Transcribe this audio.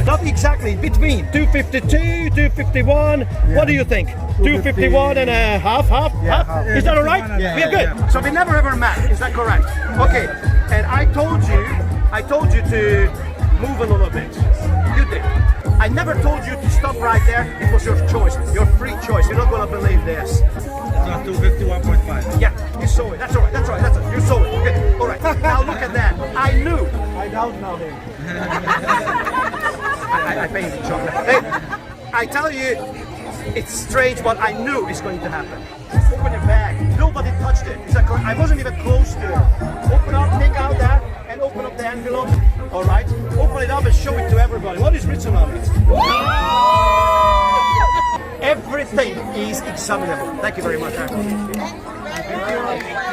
Not exactly, between 252, 251. What do you think? 251 and a half? Half? Is that all right? We're good. So we never ever met, is that correct? Okay, and I told you to move a little bit. You did. I never told you to stop right there. It was your choice, your free choice. You're not gonna believe this. It's 251.5. Yeah, you saw it. That's all right. You saw it. Okay. All right. Now look at that. I knew. I doubt now him. I paid the chocolate. Hey, I tell you, it's strange, but I knew it's going to happen. Open your bag. Nobody touched it. Is that correct? I wasn't even close to it. Open up, take out that, and open up the envelope. All right. Open it up and show it to everybody. What is written on it? Everything is examinable. Thank you very much. Thank you.